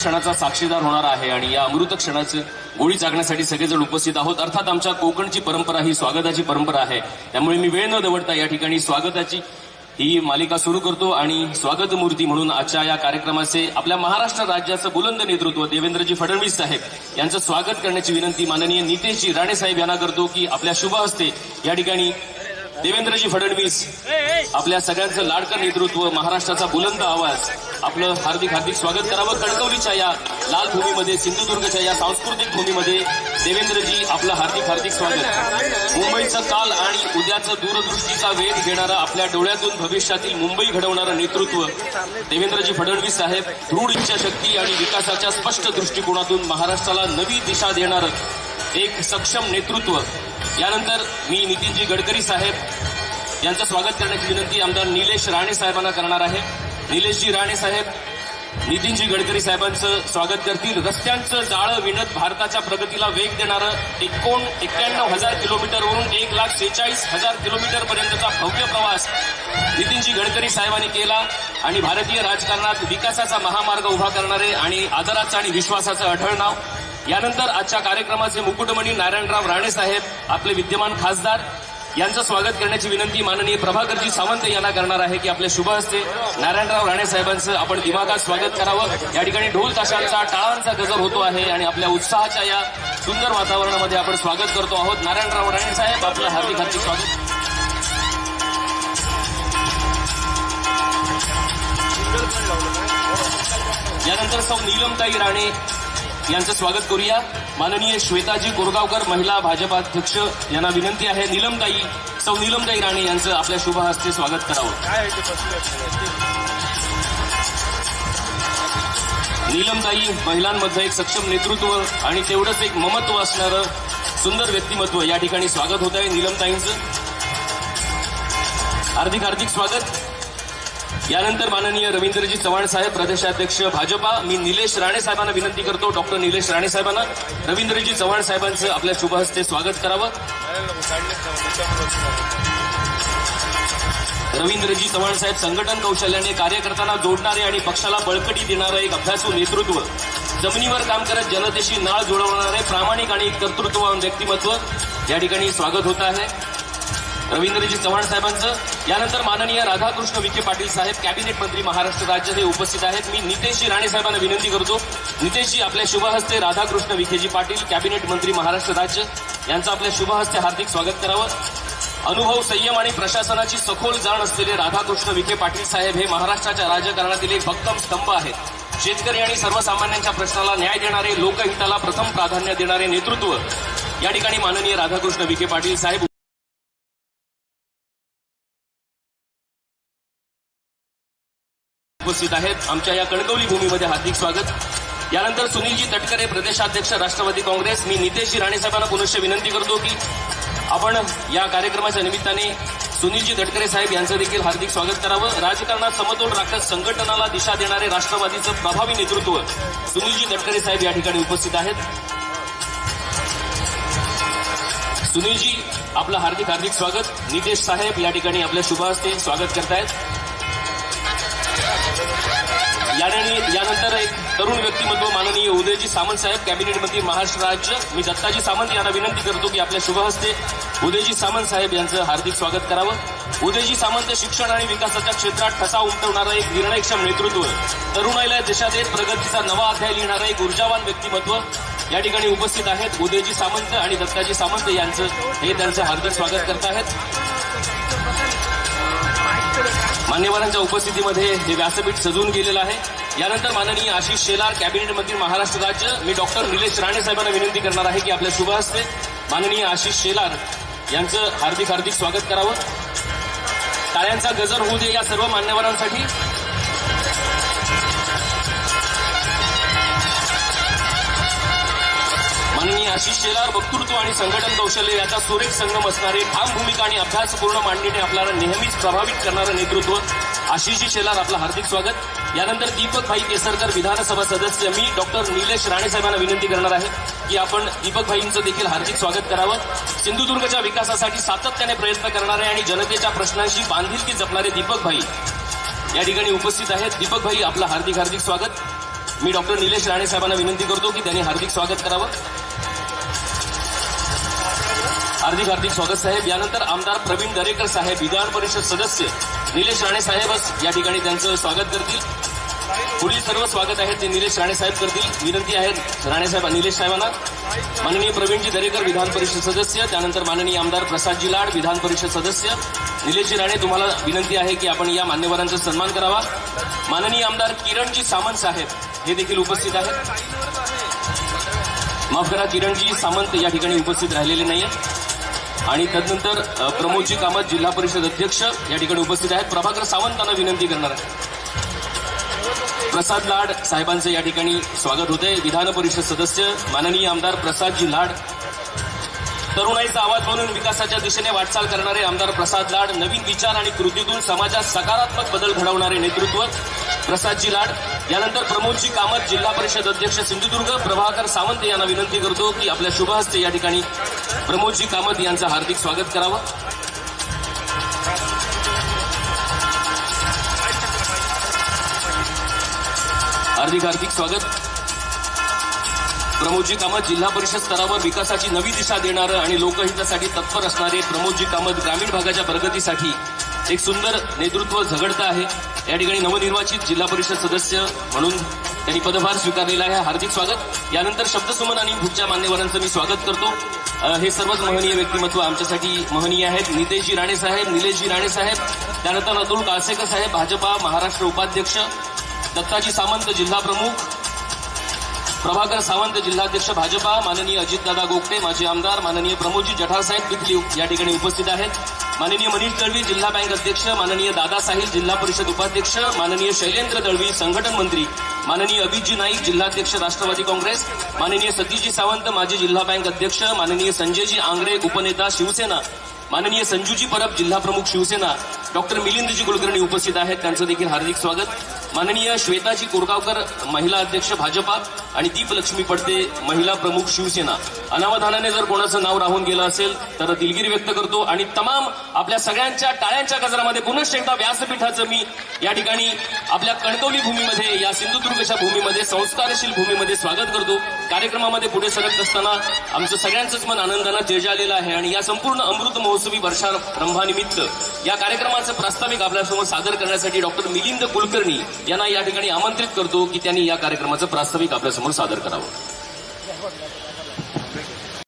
क्षणाचा साक्षीदार होणार आहे आणि या अमृत क्षणाचे गोळी जागण्यासाठी सगळेजण उपस्थित आहोत। अर्थात आमच्या कोकणची परंपरा ही स्वागताची परंपरा आहे, त्यामुळे मी वेळ न दवडता या ठिकाणी स्वागताची ही मालिका सुरू करतो आणि स्वागत मूर्ती म्हणून आजच्या या कार्यक्रमाचे आपल्या महाराष्ट्र राज्याचं बुलंद नेतृत्व देवेंद्रजी फडणवीस साहेब यांचं स्वागत करण्याची विनंती माननीय नितेशजी राणे साहेब यांना करतो की आपल्या शुभ हस्ते या ठिकाणी देवेंद्रजी फडणवीस आपल्या सगळ्यांचं लाडकं नेतृत्व, महाराष्ट्राचा बुलंद आवाज, आपलं हार्दिक हार्दिक स्वागत करावं। कणकवलीच्या या लाल भूमीमध्ये, सिंधुदुर्गच्या या सांस्कृतिक भूमीमध्ये देवेंद्रजी आपलं हार्दिक हार्दिक स्वागत। मुंबईचं काल आणि उद्याचं दूरदृष्टीचा वेध घेणारं, आपल्या डोळ्यातून भविष्यातील मुंबई घडवणारं नेतृत्व देवेंद्रजी फडणवीस साहेब, दृढ इच्छाशक्ती आणि विकासाच्या स्पष्ट दृष्टिकोनातून महाराष्ट्राला नवी दिशा देणारं एक सक्षम नेतृत्व। यानंतर मी नितीनजी गडकरी साहेब यांचं स्वागत करण्याची विनंती आमदार निलेश राणे साहेबांना करणार आहे। निलेशजी राणे साहेब नितीनजी गडकरी साहेबांचं स्वागत करतील। रस्त्यांचं जाळं विणत भारताच्या प्रगतीला वेग देणारं 91,000 किलोमीटरवरून 1,46,000 किलोमीटर पर्यंतचा भव्य प्रवास नितीनजी गडकरी साहेबांनी केला आणि भारतीय राजकारणात विकासाचा महामार्ग उभा करणारे आणि आदराचं आणि विश्वासाचं अढळ नाव। यानंतर आजच्या कार्यक्रमाचे मुकुटमणी नारायणराव राणे साहेब आपले विद्यमान खासदार यांचं स्वागत करण्याची विनंती माननीय प्रभाकरजी सावंत यांना करणार आहे की आपल्या शुभ हस्ते नारायणराव राणे साहेबांचं आपण दिमागात स्वागत करावं। या ठिकाणी ढोल ताशांचा टाळांचा गजर होतो आहे आणि आपल्या उत्साहाच्या या सुंदर वातावरणामध्ये आपण स्वागत करतो आहोत। नारायणराव राणे साहेब आपलं हार्दिक हार्दिक स्वागत। यानंतर सौ नीलमताई राणे यांचं स्वागत करूया। माननीय श्वेताजी कोरगावकर महिला भाजपाध्यक्ष यांना विनंती आहे सौ नीलमताई राणे यांचं आपल्या शुभ हस्ते स्वागत करावं। नीलमताई महिलांमध्ये एक सक्षम नेतृत्व आणि तेवढंच एक ममत्व असणारं सुंदर व्यक्तिमत्व, या ठिकाणी स्वागत होत आहे नीलमताईंचं, हार्दिक हार्दिक स्वागत। यानंतर माननीय रवींद्रजी चव्हाण साहेब प्रदेशाध्यक्ष भाजपा, मी निलेश राणे साहेबांना विनंती करतो, डॉक्टर निलेश राणे साहेबांना रवींद्रजी चव्हाण साहेबांचं आपल्या शुभ हस्ते स्वागत करावं। रवींद्रजी चव्हाण साहेब संघटन कौशल्याने कार्यकर्त्यांना जोडणारे आणि पक्षाला बळकटी देणारं एक अभ्यासू नेतृत्व, जमिनीवर काम करत जनतेशी नाळ जुळवणारे प्रामाणिक आणि कर्तृत्ववान व्यक्तिमत्व, या ठिकाणी स्वागत होत आहे रवींद्रजी चव्हाण साहेबांचं। यानंतर माननीय राधाकृष्ण विखे पाटील साहेब कॅबिनेट मंत्री महाराष्ट्र राज्य हे उपस्थित आहेत। मी नितेशजी राणे साहेबांना विनंती करतो, नितेशजी आपल्या शुभ हस्ते राधाकृष्ण विखेजी पाटील कॅबिनेट मंत्री महाराष्ट्र राज्य यांचं आपल्या शुभ हस्ते हार्दिक स्वागत करावं। अनुभव, संयम आणि प्रशासनाची सखोल जाण असलेले राधाकृष्ण विखे पाटील साहेब हे महाराष्ट्राच्या राजकारणातील एक भक्कम स्तंभ आहेत। शेतकरी आणि सर्वसामान्यांच्या प्रश्नाला न्याय देणारे, लोकहिताला प्रथम प्राधान्य देणारे नेतृत्व, या ठिकाणी माननीय राधाकृष्ण विखे पाटील साहेब उपस्थित आहेत। आमच्या या कणकवली भूमीमध्ये हार्दिक स्वागत। यानंतर सुनीलजी तटकरे प्रदेशाध्यक्ष राष्ट्रवादी काँग्रेस, मी नितेशजी राणे साहेबांना पुनश्च विनंती करतो की आपण या कार्यक्रमाच्या निमित्ताने सुनीलजी तटकरे साहेब यांचं देखील हार्दिक स्वागत करावं। राजकारणात समतोल राखत संघटनाला दिशा देणारे राष्ट्रवादीचं प्रभावी नेतृत्व सुनीलजी तटकरे साहेब या ठिकाणी उपस्थित आहेत। सुनीलजी आपलं हार्दिक हार्दिक स्वागत। नितेश साहेब या ठिकाणी आपल्या शुभ हस्ते स्वागत करतायत। यानंतर एक तरुण व्यक्तिमत्व माननीय उदयजी सामंत साहेब कॅबिनेट मंत्री महाराष्ट्र राज्य, मी दत्ताजी सामंत यांना विनंती करतो की आपल्या शुभ हस्ते उदयजी सामंत साहेब यांचं हार्दिक स्वागत करावं। उदयजी सामंत शिक्षण आणि विकासाच्या क्षेत्रात ठसा उमटवणारं एक निर्णयक्षम नेतृत्व, तरुणाईला देशात एक प्रगतीचा नवा अध्याय लिहिणारं एक ऊर्जावान व्यक्तिमत्व, या ठिकाणी उपस्थित आहेत। उदयजी सामंत आणि दत्ताजी सामंत यांचं हे त्यांचं हार्दिक स्वागत करत आहेत। मान्यवरांच्या उपस्थितीमध्ये हे व्यासपीठ सजून गेलेलं आहे। यानंतर माननीय आशिष शेलार कॅबिनेट मंत्री महाराष्ट्र राज्य, मी डॉक्टर निलेश राणे साहेबांना विनंती करणार आहे की आपल्या शुभ हस्ते माननीय आशिष शेलार यांचं हार्दिक हार्दिक स्वागत करावं। टाळ्यांचा गजर होऊ दे या सर्व मान्यवरांसाठी। माननीय आशिष शेलार वक्तृत्व आणि संघटन कौशल्य याचा सुरेख संगम असणारे, ठाम भूमिका आणि अभ्यासपूर्ण मांडणीने आपल्याला नेहमीच प्रभावित करणारं नेतृत्व आशिषजी शेलार, आपलं हार्दिक स्वागत। यानंतर दीपक भाई केसरकर विधानसभा सदस्य, मी डॉक्टर निलेश राणे साहेबांना विनंती करणार आहे की आपण दीपक भाईंचं देखील हार्दिक स्वागत करावं। सिंधुदुर्गच्या विकासासाठी सातत्याने प्रयत्न करणारे आणि जनतेच्या प्रश्नांशी बांधिलकी जपणारे दीपक भाई या ठिकाणी उपस्थित आहेत। दीपक भाई आपलं हार्दिक हार्दिक स्वागत। मी डॉक्टर निलेश राणे साहेबांना विनंती करतो की त्यांनी हार्दिक स्वागत करावं. हार्दिक स्वागत साहेब. यानंतर आमदार प्रवीण दरेकर साहेब, विधान परिषद सदस्य निलेश राणे साहेबच या ठिकाणी त्यांचं स्वागत करतील. पुढील सर्व स्वागत आहे ते निलेश राणे साहेब करतील. विनंती आहे राणे साहेब निलेश साहेबांना. माननीय प्रवीणजी दरेकर विधान परिषद सदस्य, त्यानंतर माननीय आमदार प्रसादजी लाड विधान परिषद सदस्य. निलेशजी राणे तुम्हाला विनंती आहे की आपण या मान्यवरांचा सन्मान करावा. माननीय आमदार किरणजी सामंत साहेब हे देखील उपस्थित आहेत. माफ करा, किरणजी सामंत या ठिकाणी उपस्थित राहिलेले नाहीये. आणि तदनंतर प्रमोदजी कामत जिल्हा परिषद अध्यक्ष या ठिकाणी उपस्थित आहेत. प्रभाकर सावंतांना विनंती करणार आहे. प्रसाद लाड साहेबांचं या ठिकाणी स्वागत होते. विधान परिषद सदस्य माननीय आमदार प्रसादजी लाड. तरुणाईचा आवाज म्हणून विकासाच्या दिशेने वाटचाल करणारे आमदार प्रसाद लाड. नवीन विचार आणि कृतीतून समाजात सकारात्मक बदल घडवणारे नेतृत्व प्रसादजी लाड. यानंतर प्रमोदजी कामत जिल्हा परिषद अध्यक्ष सिंधुदुर्ग. प्रभाकर सावंत यांना विनंती करतो की आपल्या शुभ हस्ते या ठिकाणी प्रमोदजी कामत यांचं हार्दिक स्वागत करावं. हार्दिक स्वागत. प्रमोदजी कामत जिल्हा परिषद स्तरावर विकासाची नवी दिशा देणारं आणि लोकहितासाठी तत्पर असणारे प्रमोदजी कामत ग्रामीण भागाच्या प्रगतीसाठी एक सुंदर नेतृत्व झगडतं आहे. या ठिकाणी नवनिर्वाचित जिल्हा परिषद सदस्य म्हणून त्यांनी पदभार स्वीकारलेला आहे. हार्दिक स्वागत. यानंतर शब्दसुमन आणि पुढच्या मान्यवरांचं मी स्वागत करतो. हे सर्वच महनीय व्यक्तिमत्व आमच्यासाठी महनीय आहेत. नितेशजी राणे साहेब, निलेशजी राणे साहेब, त्यानंतर अतुल काळसेकर साहेब भाजपा महाराष्ट्र उपाध्यक्ष, दत्ताजी सामंत जिल्हा प्रमुख, प्रभाकर सावंत जिल्हाध्यक्ष भाजपा, माननीय अजितदादा गोगटे माजी आमदार, माननीय प्रमोदजी जठार साहेब देखील या ठिकाणी उपस्थित आहेत. माननीय मनीष दळवी जिल्हा बँक अध्यक्ष, माननीय दादा साहिल जिल्हा परिषद उपाध्यक्ष, माननीय शैलेंद्र दळवी संघटन मंत्री, माननीय अभितजी नाईक जिल्हाध्यक्ष राष्ट्रवादी काँग्रेस, माननीय सतीशजी सावंत माजी जिल्हा बँक अध्यक्ष, माननीय संजयजी आंग्रे उपनेता शिवसेना, माननीय संजूजी परब जिल्हा प्रमुख शिवसेना, डॉक्टर मिलिंदजी कुलकर्णी उपस्थित आहेत. त्यांचं देखील हार्दिक स्वागत. माननीय श्वेताजी कोरगावकर महिला अध्यक्ष भाजपा आणि दीपलक्ष्मी पडते महिला प्रमुख शिवसेना. अनावधानाने जर कोणाचं नाव राहून गेलं असेल तर दिलगिरी व्यक्त करतो आणि तमाम आपल्या सगळ्यांच्या टाळ्यांच्या गजरामध्ये पुनश्च एकदा व्यासपीठाचं मी या ठिकाणी आपल्या कणकवली भूमीमध्ये, या सिंधुदुर्गच्या भूमीमध्ये, संस्कारशील भूमीमध्ये स्वागत करतो. कार्यक्रमामध्ये पुढे सरकत असताना आमचं सगळ्यांचंच मन आनंदानं तेजाळलेलं आहे आणि या संपूर्ण अमृत महोत्सवी वर्षारंभानिमित्त या कार्यक्रमाचं प्रास्ताविक आपल्यासमोर सादर करण्यासाठी डॉक्टर मिलिंद कुलकर्णी यांना या ठिकाणी आमंत्रित करतो की त्यांनी या कार्यक्रमाचं प्रास्ताविक आपल्यासमोर सादर करावं.